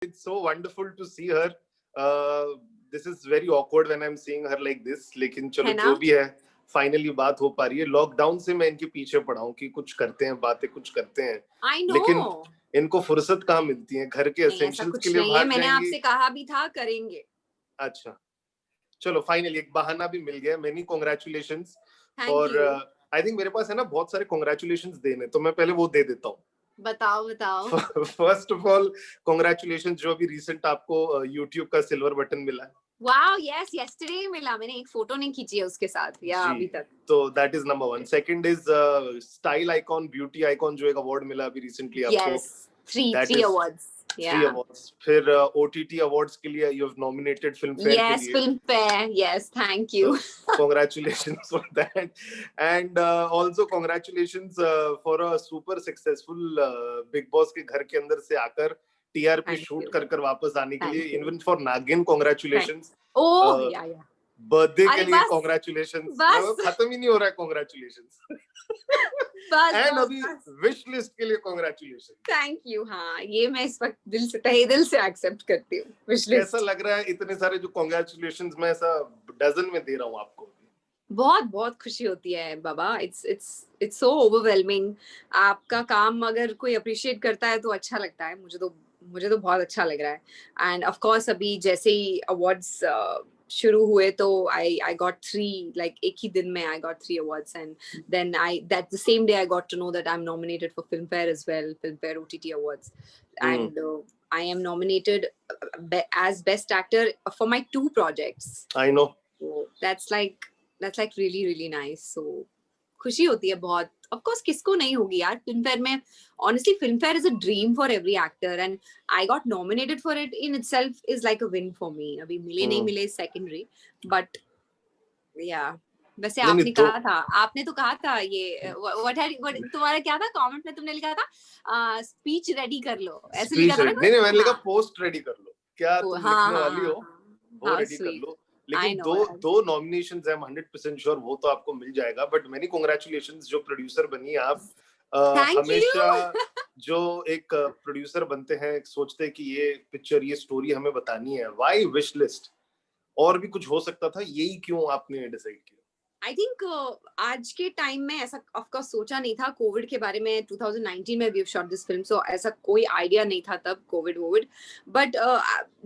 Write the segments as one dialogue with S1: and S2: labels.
S1: It's so wonderful to see her. This is very awkward when I'm seeing her like this. लेकिन चलो जो भी है, finally बात हो पा रही है. लॉकडाउन से मैं इनके पीछे पड़ा हूँ कि कुछ करते हैं, बातें कुछ करते हैं. लेकिन इनको फुर्सत कहाँ मिलती है, घर के एसेंशियल्स के लिए बाहर
S2: मैंने आपसे कहा भी था करेंगे.
S1: अच्छा, चलो फाइनली एक बहाना भी मिल गया. Many congratulations. और आई थिंक मेरे पास है ना बहुत सारे कांग्रेचुलेशंस देने, तो मैं पहले वो दे देता हूँ.
S2: बताओ.
S1: फर्स्ट ऑफ ऑल कांग्रेचुलेशंस जो अभी रिसेंट आपको YouTube का सिल्वर बटन मिला है.
S2: वाओ, यस, यस्टरडे मिला. मैंने एक फोटो नहीं खींची है उसके साथ या अभी तक.
S1: तो that is number 1. Second is style icon, beauty icon जो एक अवार्ड मिला अभी रिसेंटली आपको.
S2: Yes, 3 awards.
S1: 3 अवार्ड्स. फिर OTT अवार्ड्स के लिए you have nominated film fair के लिए.
S2: Yes, film fair. Yes, thank you.
S1: Congratulations for that. And also congratulations for a super successful Big Boss के घर के अंदर से आकर TRP शूट कर वापस आने के लिए. इवन फॉर नागिन congratulations.
S2: या
S1: बर्थडे के लिए congratulations. खत्म ही नहीं हो रहा है congratulations. एंड अभी विश लिस्ट के लिए congratulations.
S2: Thank you. हाँ, ये मैं इस वक्त दिल से, तहे दिल से एक्सेप्ट करती हूँ. विश लिस्ट
S1: कैसा लग रहा है? इतने सारे जो congratulations मैं ऐसा डजन में दे रहा हूँ आपको.
S2: बहुत खुशी होती है बाबा. It's so overwhelming. आपका काम अगर कोई अप्रिशिएट करता है तो अच्छा लगता है. मुझे तो बहुत अच्छा लग रहा है. एंड ऑफ कोर्स अभी जैसे ही अवार्ड्स शुरू हुए तो I got 3, like एक ही दिन में I got 3 awards. And then that the same day I got to know that I'm nominated for Filmfare as well, Filmfare OTT Awards. And I am nominated as Best Actor for my 2 projects.
S1: I know.
S2: So that's like really really nice. So खुशी होती है बहुत. Of course किसको नहीं होगी यार. Filmfare में honestly Filmfare is a dream for every actor, and I got nominated for it in itself is like a win for me. अभी मिले नहीं मिले secondary, but yeah. वैसे आपने तो कहा था ये what तुम्हारा क्या था कमेंट में? तुमने लिखा था स्पीच रेडी कर लो, ऐसे लिखा था ना?
S1: नहीं मैंने लिखा पोस्ट रेडी कर लो. क्या तुम लिखने वाली हो वो रेडी कर लो. लेकिन दो नॉमिनेशंस हैं. 100% श्योर वो तो आपको मिल जाएगा. बट मेनी कांग्रेचुलेशंस जो प्रोड्यूसर बनी आप. हमेशा जो एक प्रोड्यूसर बनते हैं सोचते हैं कि ये पिक्चर, ये स्टोरी हमें बतानी है. Why wish list? और भी कुछ हो सकता था, यही क्यों आपने डिसाइड किया?
S2: आई थिंक आज के टाइम में ऐसा ऑफ कोर्स सोचा नहीं था. कोविड के बारे में 2019 में वी शॉट दिस फिल्म, सो ऐसा कोई आइडिया नहीं था तब कोविड. बट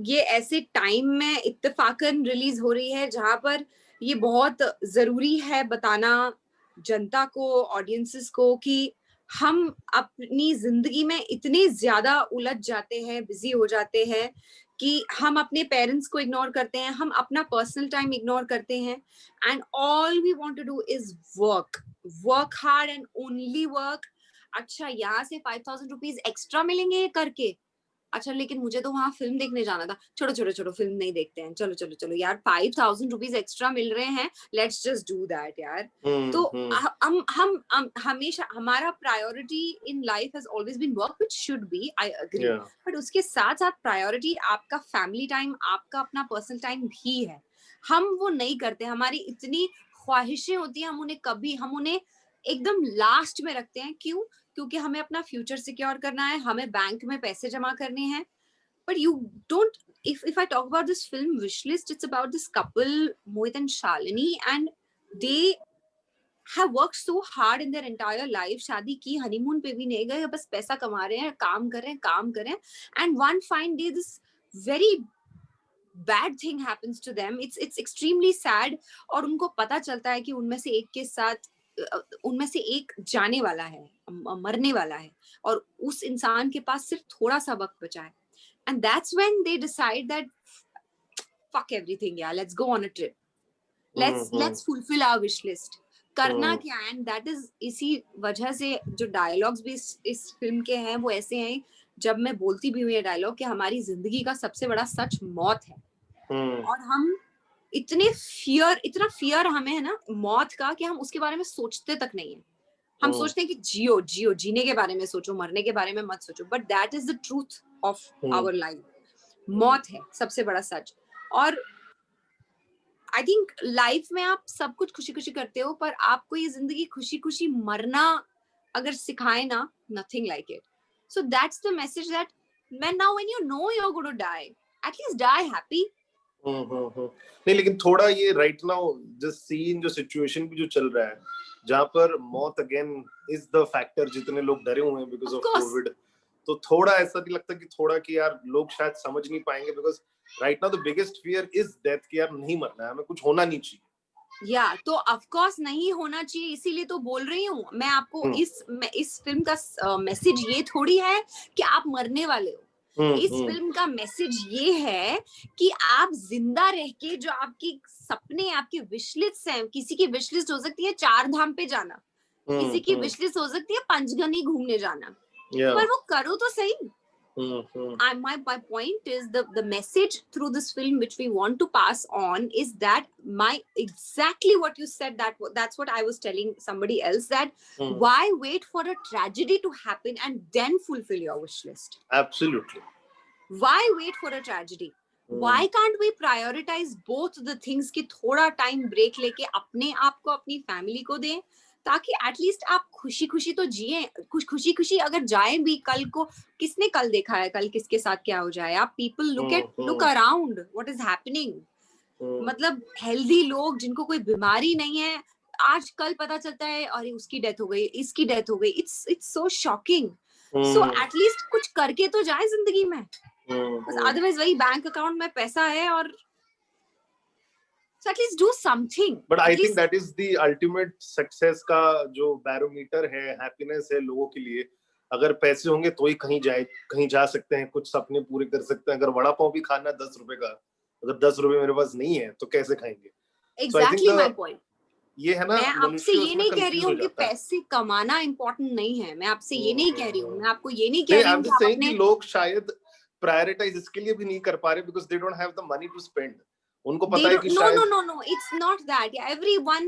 S2: ये ऐसे टाइम में इत्तेफाकन रिलीज हो रही है जहां पर ये बहुत जरूरी है बताना जनता को, ऑडियंसेस को, कि हम अपनी जिंदगी में इतने ज्यादा उलझ जाते हैं, बिजी हो जाते हैं कि हम अपने पेरेंट्स को इग्नोर करते हैं, हम अपना पर्सनल टाइम इग्नोर करते हैं. And all we want to do is work hard and only work. अच्छा, यहाँ से 5,000 रुपीज एक्स्ट्रा मिलेंगे करके. अच्छा, लेकिन मुझे तो वहां फिल्म देखने जाना था. छोड़ो फिल्म नहीं देखते हैं. चलो यार, 5,000 रुपीज एक्स्ट्रा मिल रहे हैं, लेट्स जस्ट डू दैट यार. तो हम हमेशा, हमारा priority in life has always been work, which should be, I agree. But उसके साथ साथ प्रायोरिटी आपका फैमिली टाइम, आपका अपना पर्सनल टाइम भी है. हम वो नहीं करते. हमारी इतनी ख्वाहिशें होती है, हम उन्हें एकदम लास्ट में रखते हैं. क्यों? क्योंकि हमें अपना फ्यूचर सिक्योर करना है, हमें बैंक में पैसे जमा करने हैं. But you don't, if I talk about this film Wishlist, it's about this couple, Mohit and Shalini, and they have worked so hard in their entire life. शादी की, हनीमून पे भी नहीं गए, बस पैसा कमा रहे हैं, काम कर रहे हैं. And one fine day this very bad thing happens to them. It's extremely sad. और उनको पता चलता है कि उनमें से एक के साथ, उनमें से एक जाने वाला है, मरने वाला है, और उस इंसान के पास सिर्फ थोड़ा सा वक्त बचा है. And that's when they decide that fuck everything, yeah, let's go on a trip. Let's fulfill our wish list. करना क्या है? And that is, इसी वजह से जो डायलॉग्स भी इस फिल्म के हैं वो ऐसे हैं, जब मैं बोलती भी हुई है डायलॉग, कि हमारी जिंदगी का सबसे बड़ा सच मौत है. और हम इतना फियर हमें है ना मौत का, कि हम उसके बारे में सोचते तक नहीं है. हम सोचते हैं कि जियो, जीने के बारे में सोचो, मरने के बारे में मत सोचो. But that is the truth of our life. मौत है सबसे बड़ा सच. और आई थिंक लाइफ में आप सब कुछ खुशी खुशी करते हो, पर आपको ये जिंदगी खुशी खुशी मरना अगर सिखाए ना, nothing like it. So that's the message, that now when you know you're going to die, at least die happy.
S1: नहीं, लेकिन थोड़ा ये राइट नाउ जस्ट सीन जो सिचुएशन भी जो चल रहा है, जहाँ पर मौत अगेन इज द फैक्टर, जितने लोग डरे हुए हैं बिकॉज ऑफ कोविड, तो थोड़ा ऐसा नहीं लगता कि थोड़ा कि यार लोग शायद समझ नहीं पाएंगे, because right now the biggest fear is death, कि यार नहीं मरना है, हमें कुछ होना नहीं चाहिए।
S2: तो ऑफ कोर्स नहीं होना चाहिए, इसीलिए तो बोल रही हूँ मैं आपको। इस फिल्म का मैसेज ये थोड़ी है कि आप मरने वाले हो। इस फिल्म का मैसेज ये है कि आप जिंदा रह के जो आपकी सपने, आपकी विशलिस्ट हैं, किसी की विशलिस्ट हो सकती है 4 धाम पे जाना, किसी की विशलिस्ट हो सकती है पंचगनी घूमने जाना, पर वो करो तो सही। My point is the message through this film which we want to pass on is that exactly what you said, that's what I was telling somebody else, that why wait for a tragedy to happen and then fulfill your wish list?
S1: Absolutely.
S2: Why wait for a tragedy? Why can't we prioritize both the things कि थोड़ा time break लेके अपने आप को, अपनी family को दें, ताकि एटलीस्ट आप खुशी खुशी तो जिए, खुशी खुशी अगर जाएं भी। कल को किसने कल देखा है कल किसके साथ क्या हो जाए? आप people look around what is happening. मतलब हेल्दी लोग जिनको कोई बीमारी नहीं है, आज कल पता चलता है अरे उसकी डेथ हो गई, इसकी डेथ हो गई। It's so shocking. So at least कुछ करके तो जाए जिंदगी में, अदरवाइज वही बैंक अकाउंट में पैसा है और so at least do something.
S1: But I think that is the ultimate success का जो barometer है, happiness है लोगों के लिए। अगर पैसे होंगे तो ही कहीं जा सकते हैं, कुछ सपने पूरे कर सकते हैं। अगर वड़ा पाव भी खाना 10 रुपए का, अगर 10 रुपए मेरे पास नहीं है तो कैसे खाएंगे?
S2: Exactly my point.
S1: ये है ना,
S2: मैं आपसे ये नहीं कह रही हूँ कि पैसे कमाना इम्पोर्टेंट नहीं है, मैं आपसे ये नहीं कह रही हूँ, मैं आपको ये नहीं कह रही हूँ
S1: कि अपने लोग शायद प्रायोरिटाइज इसके लिए भी नहीं कर पा रहे because they don't have the money to spend. उनको पता है कि शायद
S2: no, it's not that. Everyone,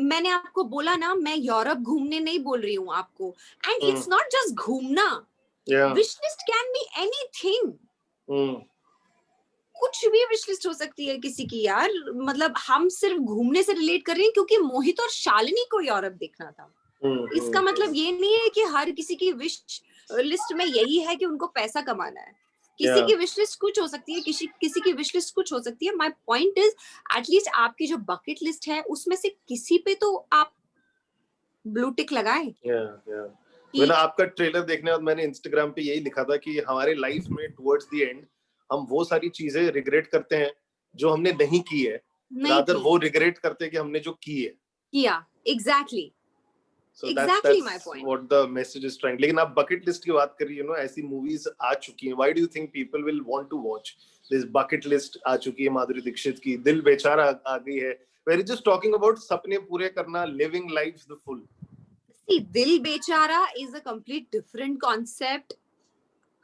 S2: मैंने आपको बोला ना, मैं यूरोप घूमने नहीं बोल रही हूँ आपको, and it's not just घूमना, wish list can be anything. कुछ भी विश लिस्ट हो सकती है किसी की यार। मतलब हम सिर्फ घूमने से रिलेट कर रहे हैं क्योंकि मोहित और शालिनी को यूरोप देखना था। इसका मतलब ये नहीं है कि हर किसी की विश लिस्ट में यही है कि उनको पैसा कमाना है। किसी की विश लिस्ट कुछ हो सकती है, किसी की विश लिस्ट कुछ हो सकती है। माय पॉइंट इज एटलीस्ट आपकी जो बकेट लिस्ट है उसमें से किसी पे तो आप ब्लू टिक लगाएं।
S1: मैंने आपका ट्रेलर देखने बाद मैंने इंस्टाग्राम पे यही लिखा था कि हमारे लाइफ में टुवर्ड्स द एंड हम वो सारी चीजें रिग्रेट करते हैं जो हमने नहीं की है, रादर वो रिग्रेट करते हैं कि हमने जो की है
S2: किया। Exactly
S1: So exactly my point. What the message is trying. लेकिन आप bucket list की बात कर रही हो, ऐसी movies आ चुकी हैं. Why do you think people will want to watch this bucket list? आ चुकी है माधुरी दीक्षित की, दिल बेचारा आ गई है. We're just talking about सपने पूरे करना, living life the full.
S2: See, दिल बेचारा is a complete different concept.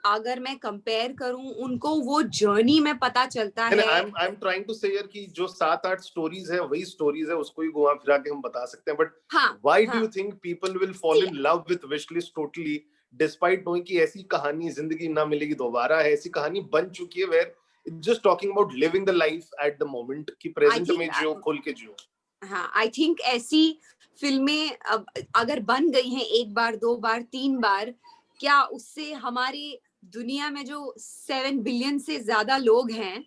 S2: अगर मैं कंपेयर करूं उनको, वो जर्नी में पता चलता है।
S1: I'm trying to say यार कि जो 7-8 स्टोरीज है वही स्टोरीज है, उसको ही घुमा फिरा के हम बता सकते हैं। But why do you think people will fall in love with wish list totally despite knowing कि ऐसी कहानी जिंदगी ना मिलेगी दोबारा है, ऐसी कहानी बन चुकी है where it's just talking about living the life at the moment कि प्रेजेंट में जियो, खोल के जियो।
S2: हाँ, I think ऐसी फिल्में अगर बन गई हैं 1 बार 2 बार 3 बार, क्या उससे हमारी दुनिया में जो 7 बिलियन से ज्यादा लोग हैं,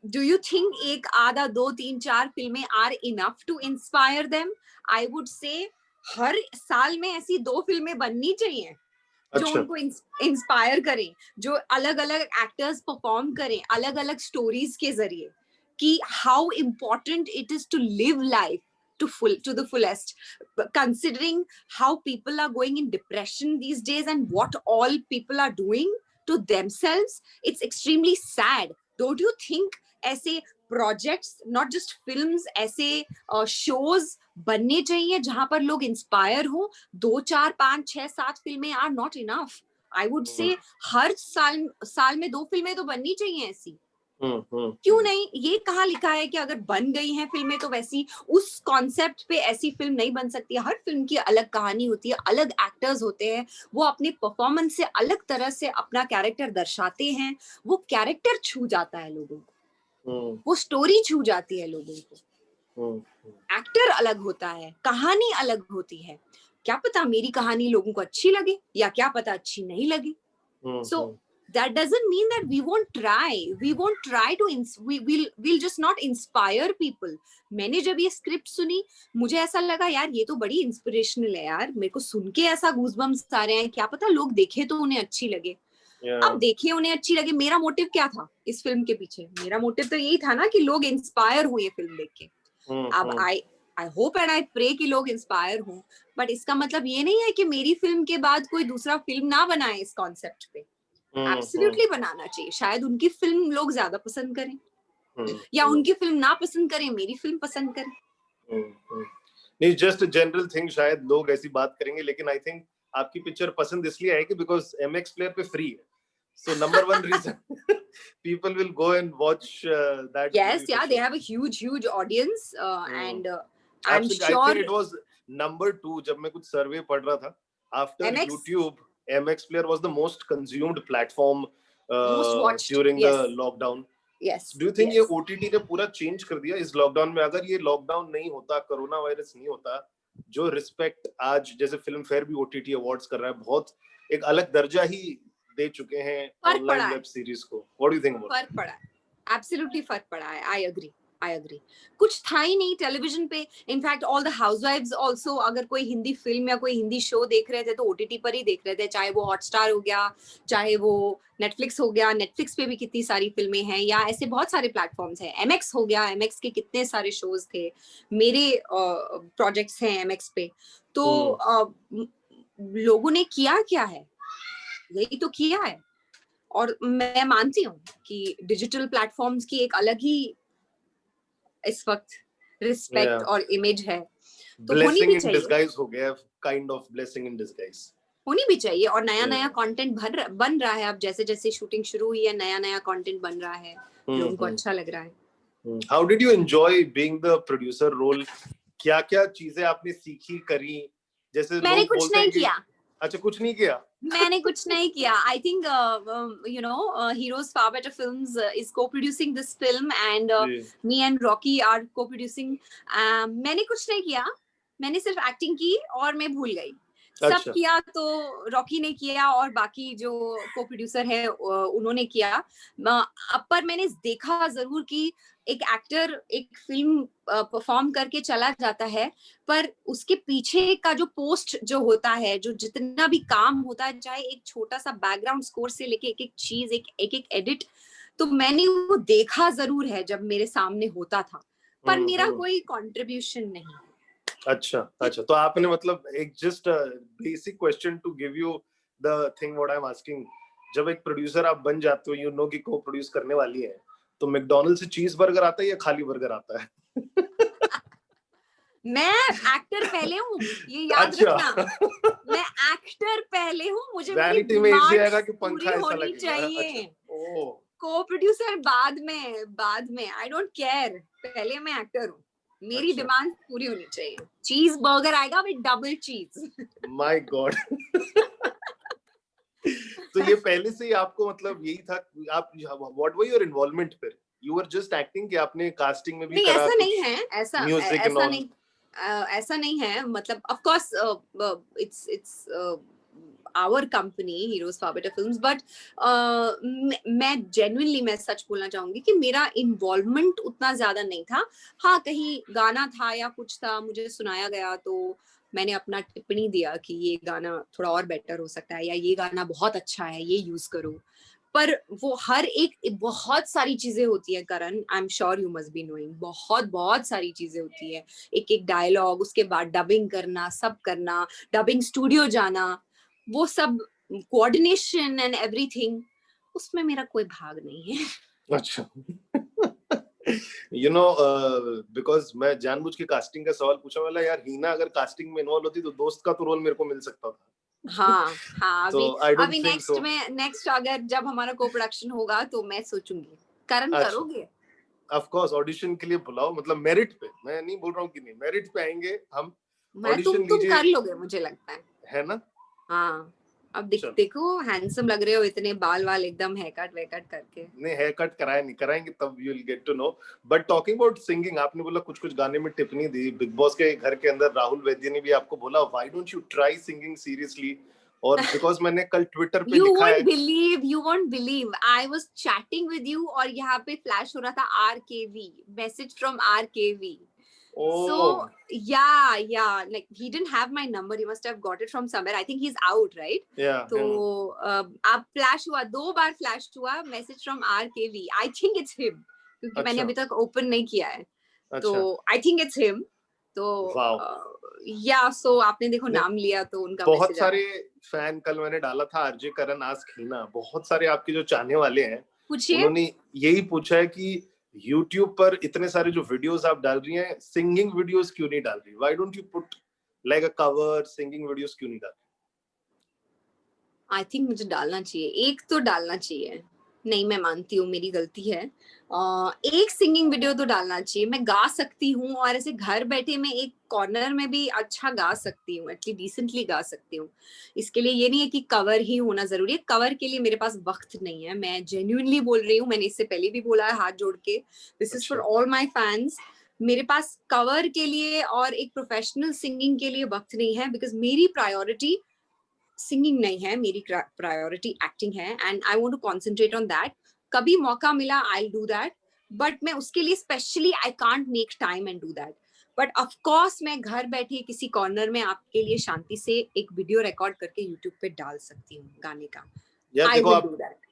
S2: डू यू थिंक 1 आधा 2 3 4 फिल्में are enough to inspire them? I would say हर साल में ऐसी 2 फिल्में बननी चाहिए जो उनको इंस्पायर करें, जो अलग अलग एक्टर्स परफॉर्म करें अलग अलग स्टोरीज के जरिए, कि how important it is to live life to the fullest, considering how people are going in depression these days and what all people are doing to themselves. It's extremely sad. Don't you think ऐसे projects, not just films, ऐसे shows बनने चाहिए जहां पर लोग inspire हो? 2 4 5 6 7 फिल्में are not enough. I would say हर साल में 2 फिल्में तो बननी चाहिए ऐसी। क्यों नहीं? ये कहाँ लिखा है कि अगर बन गई हैं फिल्में तो वैसी उस कॉन्सेप्ट पे ऐसी फिल्म नहीं बन सकती? हर फिल्म की अलग कहानी होती है, अलग एक्टर्स होते हैं, वो अपने परफॉर्मेंस से अलग तरह से अपना कैरेक्टर दर्शाते हैं, वो कैरेक्टर छू जाता है लोगों को, वो स्टोरी छू जाती है लोगों को। एक्टर अलग होता है, कहानी अलग होती है। क्या पता मेरी कहानी लोगों को अच्छी लगे या क्या पता अच्छी नहीं लगे। So that doesn't mean that we won't try to we'll just not inspire people. मैंने जब ये स्क्रिप्ट सुनी मुझे ऐसा लगा यार ये तो बड़ी इंस्पिरेशनल है यार, मेरे को सुन के ऐसा गूज़बम्स आ रहे हैं, क्या पता लोग देखे तो उन्हें अच्छी लगे। अब देखे उन्हें अच्छी लगे, मेरा मोटिव क्या था इस फिल्म के पीछे? मेरा मोटिव तो यही था ना कि लोग इंस्पायर हो ये फिल्म देख के। अब I hope and I pray कि लोग इंस्पायर हों, बट इसका मतलब ये नहीं है कि मेरी फिल्म के बाद कोई दूसरा फिल्म ना बनाए इस कॉन्सेप्ट पे। एब्सोल्युटली बनाना चाहिए, शायद उनकी फिल्म लोग ज्यादा पसंद करें या उनकी फिल्म ना पसंद करें, मेरी फिल्म पसंद करें।
S1: नहीं, जस्ट जनरल थिंग, शायद लोग ऐसी बात करेंगे, लेकिन आई थिंक आपकी पिक्चर पसंद इसलिए आएगी बिकॉज MX प्लेयर पे फ्री है। So number one reason people will go and watch that.
S2: Yes, yeah, they have a huge audience and I'm sure
S1: I think it was number 2 जब मैं कुछ सर्वे पढ़ रहा था after MX? YouTube. MX player was the most consumed platform during the lockdown.
S2: Yes.
S1: Do you think ये OTT ने पूरा change कर दिया इस लॉकडाउन में? अगर ये लॉकडाउन नहीं होता, कोरोना वायरस नहीं होता, जो रिस्पेक्ट आज जैसे फिल्म फेयर भी OTT अवार्ड्स कर रहा है, बहुत एक अलग दर्जा ही दे चुके हैं ऑनलाइन वेब सीरीज को। What do you think?
S2: फर्क पड़ा है, एब्सोल्युटली फर्क पड़ा है। I agree. कुछ था ही नहीं टेलीविजन पे। In fact all the housewives also अगर कोई हिंदी फिल्म या कोई हिंदी शो देख रहे थे तो OTT पर ही देख रहे थे, चाहे वो हॉटस्टार हो गया, चाहे वो नेटफ्लिक्स हो गया। नेटफ्लिक्स पे भी कितनी सारी फिल्में हैं, या ऐसे बहुत सारे प्लेटफॉर्म्स हैं। MX हो गया, MX के कितने सारे शोज थे, मेरे प्रोजेक्ट्स हैं MX पे। तो लोगों ने किया क्या है, यही तो किया है। और मैं मानती हूँ कि डिजिटल प्लेटफॉर्म्स की एक अलग ही इस वक्त रिस्पेक्ट और इमेज है, तो होनी भी चाहिए।
S1: डिस्गाइज हो गया, kind of blessing in disguise
S2: होनी भी चाहिए। और नया कंटेंट बन रहा है। अब जैसे जैसे शूटिंग शुरू हुई है, नया कंटेंट बन रहा है, लोगों को अच्छा लग रहा है।
S1: How did you enjoy being the producer role? क्या क्या चीजें आपने सीखी, करी? जैसे
S2: मैंने कुछ नहीं किया।
S1: अच्छा, कुछ नहीं किया?
S2: मैंने कुछ नहीं किया। I think Heroes Far Better Films is co-producing this film and me and Rocky are co-producing. मैंने कुछ नहीं किया, मैंने सिर्फ एक्टिंग की और मैं भूल गई। सब किया तो रॉकी ने किया और बाकी जो को-प्रोड्यूसर है उन्होंने किया। अब पर मैंने देखा जरूर कि एक एक्टर एक फिल्म परफॉर्म करके चला जाता है, पर उसके पीछे का जो पोस्ट जो होता है, जो जितना भी काम होता है, चाहे एक छोटा सा बैकग्राउंड स्कोर से लेके एक एक चीज, एक एडिट, तो मैंने वो देखा जरूर है जब मेरे सामने होता था, पर मेरा कोई कंट्रीब्यूशन नहीं।
S1: अच्छा, तो आपने मतलब एक just basic question to give you the thing what I am asking, जब एक प्रोड्यूसर आप बन जाते हो, यू नो कि को प्रोड्यूस करने वाली है, तो मैकडॉनल्ड से चीज बर्गर आता है या खाली बर्गर आता है?
S2: मैं एक्टर पहले हूँ, ये याद रखना। मैं एक्टर पहले हूँ, मुझे
S1: वैनिटी में इसी आएगा कि पंखा ऐसा
S2: होनी चाहिए। को प्रोड्यूसर बाद में आई डोंट केयर, पहले मैं एक्टर हूँ, मेरी डिमांड पूरी होनी चाहिए। चीज बर्गर आएगा विद डबल चीज। My God.
S1: तो ये पहले से ही आपको मतलब यही था? आप व्हाट वर योर इन्वॉल्वमेंट फिर? यू वर जस्ट एक्टिंग कि आपने कास्टिंग में भी करा?
S2: ऐसा नहीं है, ऐसा नहीं है। मतलब of course it's our company Heroes Far Better Films, but मैं genuinely मैं सच बोलना चाहूंगी कि मेरा इन्वॉल्वमेंट उतना ज्यादा नहीं था। हाँ, कहीं गाना था या कुछ था, मुझे सुनाया गया तो मैंने अपना टिप्पणी दिया कि ये गाना थोड़ा और बेटर हो सकता है, या ये गाना बहुत अच्छा है, ये यूज करो। पर वो हर एक बहुत सारी चीजें होती है Karan, I am sure you must be knowing, बहुत सारी चीजें होती है। एक डायलॉग, उसके बाद डबिंग करना, सब करना, डबिंग स्टूडियो जाना, वो सब कोऑर्डिनेशन एंड एवरीथिंग, उसमें मेरा कोई भाग नहीं है।
S1: अच्छा। यू नो बिकॉज मैं जानबूझ के कास्टिंग का सवाल पूछा वाला, यार हीना अगर कास्टिंग में इन्वॉल्व होती तो दोस्त का तो रोल मेरे को मिल सकता था।
S2: हाँ, अभी नेक्स्ट अगर जब हमारा को प्रोडक्शन होगा तो मैं सोचूंगी। करण करोगे?
S1: ऑफ कोर्स, ऑडिशन के लिए बुलाओ, मतलब मेरिट पे, मैं नहीं बोल रहा हूँ कि नहीं, मेरिट पे आएंगे हम।
S2: तुम कर लोगे मुझे लगता
S1: है ना?
S2: हाँ, अब देखो हैंडसम लग रहे हो, इतने बाल वाल एकदम हेयर कट करके।
S1: नहीं, हेयर कट कराएंगे तब you will get to know. But talking about singing, आपने बोला कुछ गाने में टिप्पणी दी। बिग बॉस के घर के अंदर राहुल वैद्य ने भी आपको बोला, why don't you try singing seriously? और बिकॉज मैंने कल ट्विटर पे
S2: You
S1: लिखा है,
S2: you won't believe, I was chatting with you और यहाँ पे फ्लैश हो रहा था RKV, message from RKV. So yeah, like he didn't have my number, he must have got it from somewhere. I think he's out, right?
S1: yeah.
S2: तो आप flash हुआ, 2 बार flash हुआ, message from RKV. I think it's him, क्योंकि मैंने अभी तक open नहीं किया है, तो I think it's him. तो या सो आपने देखो नाम लिया तो उनका
S1: बहुत सारे फैन, कल मैंने डाला था आरजे करण आस्क हिना, बहुत सारे आपके जो चाहने वाले हैं उन्होंने यही पूछा है कि YouTube पर इतने सारे जो वीडियोस आप डाल रही हैं, सिंगिंग वीडियोस क्यों नहीं डाल रही? Why don't you put like a cover, singing videos क्यों नहीं डाल रही?
S2: आई थिंक मुझे डालना चाहिए, एक तो डालना चाहिए। नहीं, मैं मानती हूँ मेरी गलती है, एक सिंगिंग वीडियो तो डालना चाहिए। मैं गा सकती हूँ और ऐसे घर बैठे मैं एक कॉर्नर में भी अच्छा गा सकती हूँ, एटलीस्ट डिसेंटली गा सकती हूँ। इसके लिए ये नहीं है कि कवर ही होना जरूरी है, कवर के लिए मेरे पास वक्त नहीं है। मैं जेन्युइनली बोल रही हूँ, मैंने इससे पहले भी बोला है हाथ जोड़ के, this is for all my fans. मेरे पास कवर के लिए और एक प्रोफेशनल सिंगिंग के लिए वक्त नहीं है, बिकॉज मेरी प्रायोरिटी सिंगिंग नहीं है, मेरी प्रायोरिटी एक्टिंग है, and I want to concentrate on that. कभी मौका मिला I will do that, but मैं उसके लिए specially I can't make time and do that. But of course मैं घर बैठी किसी कॉर्नर में आपके लिए शांति से एक वीडियो रिकॉर्ड करके यूट्यूब पे डाल सकती हूँ गाने का।
S1: यार देखो, आप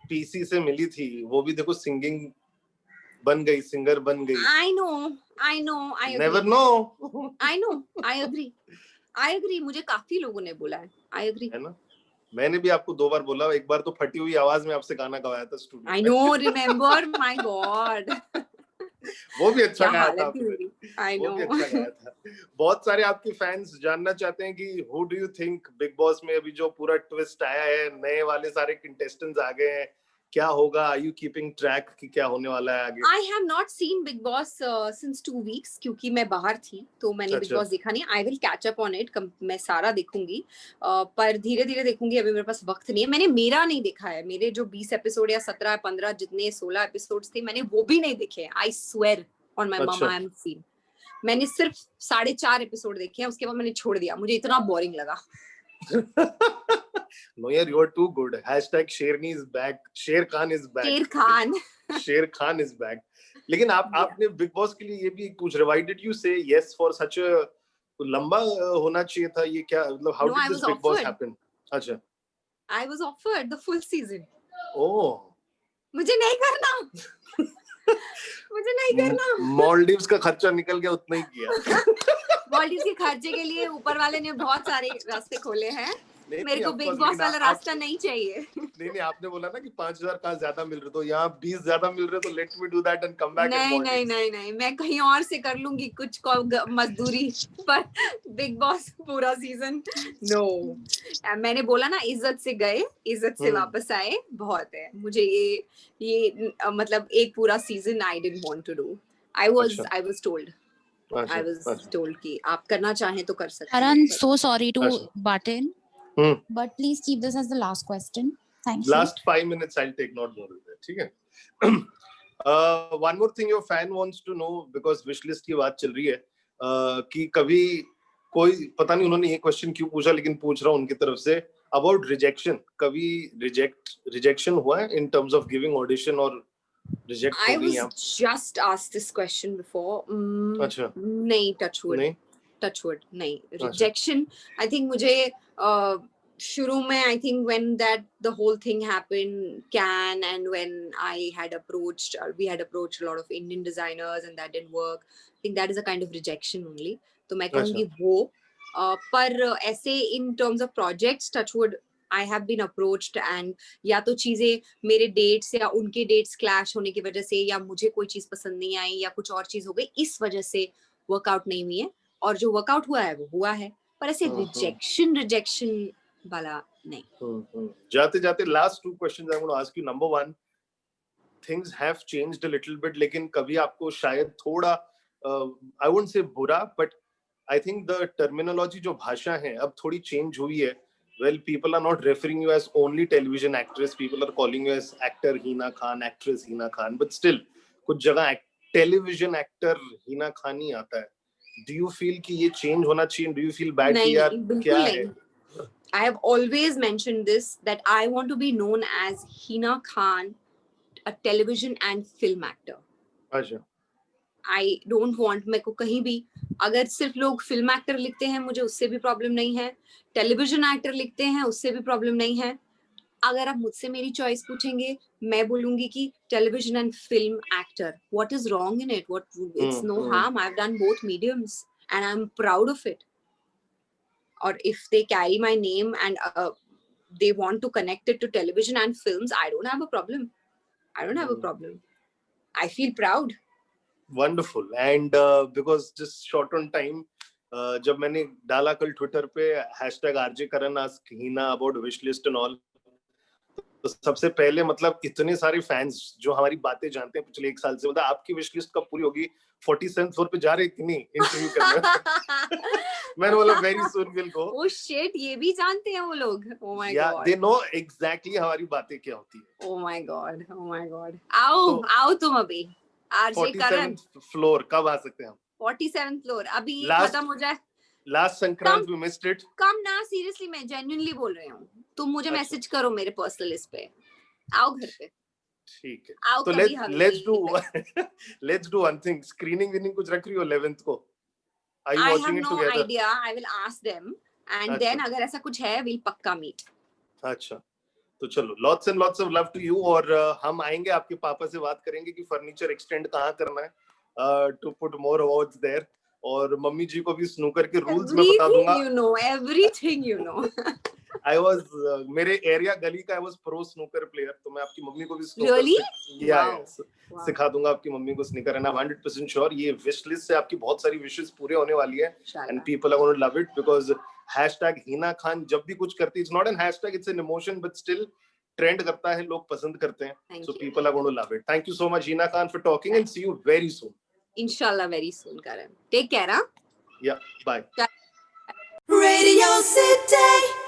S1: पीसी से मिली थी, वो भी देखो सिंगिंग बन गई, सिंगर बन गई।
S2: I know, I agree.
S1: Never know.
S2: I know, I agree. मुझे काफी लोगों ने बोला है, I agree.
S1: है ना? मैंने भी आपको 2 बार बोला, एक बार तो फटी हुई आवाज में आपसे गाना गवाया था स्टूडियो में।
S2: I know, remember, my God.
S1: वो भी अच्छा गाया था आपने।
S2: I know.
S1: वो भी अच्छा गाया था। बहुत सारे आपके फैंस जानना चाहते हैं कि who do you think big boss में अभी जो पूरा ट्विस्ट आया है, नए वाले सारे कंटेस्टेंट्स आ गए हैं, क्या होगा? Are you keeping track कि क्या होने वाला है आगे?
S2: I have not seen Big Boss since 2 weeks, क्योंकि मैं बाहर थी, तो मैंने Big Boss देखा नहीं। I will catch up on it, मैं सारा देखूंगी, पर धीरे-धीरे देखूंगी, अभी मेरे पास वक्त नहीं है। मैंने मेरा नहीं देखा है, मेरे जो 20 एपिसोड या 17, 15 जितने 16 एपिसोड्स थे, मैंने वो भी नहीं देखे। I swear on my mama, I haven't seen. मैंने सिर्फ 4.5 एपिसोड देखे हैं, उसके बाद मैंने छोड़ दिया, मुझे इतना बोरिंग लगा।
S1: No, yeah, you are too good. #Sherni is back. Sher Khan is back. Sher Khan is back. लेकिन आपने बिग बॉस के लिए ये भी पूछ रहे, why did you say yes for such a लंबा होना चाहिए था ये, क्या मतलब? How did this Big Boss happen? अच्छा,
S2: I was offered the full season.
S1: Oh.
S2: मुझे नहीं करना। मुझे नहीं करना।
S1: मालदीव्स का खर्चा निकल गया, उतना ही किया।
S2: मालदीव्स के खर्चे के लिए ऊपर वाले ने बहुत सारे रास्ते खोले हैं। मेरे को बिग बॉस वाला रास्ता नहीं चाहिए।
S1: नहीं, आपने बोला ना कि 5,000 का ज्यादा मिल रहे, तो यहाँ 20 ज्यादा मिल रहे, तो let me do that and come back.
S2: नहीं, मैं कहीं और से कर लूंगी कुछ मजदूरी, पर बिग बॉस पूरा सीजन नो। मैंने बोला ना, इज्जत से गए, इज्जत से वापस आए, बहुत है। मुझे ये मतलब एक पूरा season I didn't want to do. I was told कि आप करना चाहें तो कर सकते हैं।
S3: Karan, so sorry to butt in, but please keep this as the last question. Thank you.
S1: Last 5 minutes I'll take, not more than that. ठीक है? One more thing your fan wants to know, because wishlist की बात चल रही है, कि कभी कोई, पता नहीं उन्होंने ये क्वेश्चन क्यों पूछा, लेकिन पूछ रहा हूँ उनकी तरफ से, about rejection. कभी rejection हुआ है in terms of giving audition, और reject
S2: I was just asked this question before.
S1: अच्छा,
S2: नहीं, touch wood नहीं। rejection, I think मुझे शुरू में, I think when the whole thing happened, and when we had approached a lot of Indian designers and that didn't work, I think that is a kind of rejection only. तो मैं कहूँगी वो, पर ऐसे in terms of projects, touch wood, I have been approached, and या तो चीजें मेरे डेट्स या उनके डेट्स क्लैश होने की वजह से, या मुझे कोई चीज पसंद नहीं आई, या कुछ और चीज हो गई, इस वजह से वर्कआउट नहीं हुई है, और जो वर्कआउट हुआ है वो हुआ है, पर ऐसे रिजेक्शन वाला नहीं।
S1: जाते जाते last 2 questions I'm going to ask you. Number 1, things have changed a little bit, लेकिन कभी आपको शायद थोड़ा I won't say बुरा, but I think the terminology, जो भाषा है अब थोड़ी चेंज हुई है. Well, people are not referring you as only television actress. People are calling you as actor Hina Khan, actress Hina Khan. But still, कुछ जगह television actor Hina Khan ही आता है. Do you feel कि ये change होना चाहिए? Do you feel bad कि यार क्या है?
S2: I have always mentioned this, that I want to be known as Hina Khan, a television and film actor.
S1: अच्छा.
S2: I don't want, मेरे को कहीं भी अगर सिर्फ लोग फिल्म एक्टर लिखते हैं मुझे उससे भी प्रॉब्लम नहीं है, टेलीविजन एक्टर लिखते हैं उससे भी प्रॉब्लम नहीं है. अगर आप मुझसे मेरी चॉइस पूछेंगे मैं बोलूंगी कि television and film actor. What is wrong in it? What, it's no harm. I have done both mediums and I'm proud of it. Or if they carry my name and they want to connect it to television and films, I don't have a problem. I don't have a problem. I feel proud.
S1: Wonderful. And because just short on time, जब मैंने डाला कल Twitter पे #RJ ask Hina about wishlist and all, तो सबसे पहले मतलब इतने सारे फैंस जो हमारी बातें जानते हैं पिछले 1 साल से, मतलब आपकी विश लिस्ट कब पूरी होगी? 47th फ्लोर पे जा रहे कि नहीं इंटरव्यू करने? मैंने बोला very soon will go.
S2: Oh shit, ये भी जानते हैं वो लोग. Oh my God,
S1: they know exactly हमारी बातें क्या होती है.
S2: Oh my God, oh my God. आओ तुम अभी आरजे करण.
S1: 47th फ्लोर कब आ सकते हैं हम?
S2: 47th फ्लोर अभी खत्म हो जाए.
S1: Last Sankrant we missed it.
S2: Come ना, सीरियसली मैं जेन्युइनली बोल रही हूँ. तुम मुझे मैसेज करो मेरे पर्सनल लिस्ट पे. आओ घर पे.
S1: ठीक है, तो let's do one thing. Screening winning कुछ रख रही हो 11th को? Are you watching it together?
S2: I have no idea. I will ask them and then अगर ऐसा कुछ है we'll पक्का meet.
S1: अच्छा, तो चलो lots and lots of love to you. और हम आएंगे आपके पापा से बात करेंगे कि फर्नीचर एक्सटेंड कहाँ करना है to put more awards there. और मम्मी जी को भी स्नूकर के रूल्स में बता दूंगा.
S2: You know everything, you know.
S1: I was मेरे एरिया गली का I was pro snooker player, तो मैं आपकी मम्मी को भी स्नूकर सिखा दूंगा आपकी मम्मी को स्नूकर. एंड I'm 100% श्योर ये विश लिस्ट से आपकी बहुत सारी विशेस पूरे होने वाली है. And people are gonna love it because #Hina Khan जब भी कुछ करती है, it's not an hashtag, it's an emotion, but still trend करता है, लोग पसंद करते हैं. So people are gonna love it. Thank you so much Hina Khan for talking and see you very soon.
S2: Inshallah very soon, Karan. Take care, huh?
S1: Yeah, bye.
S4: Radio City.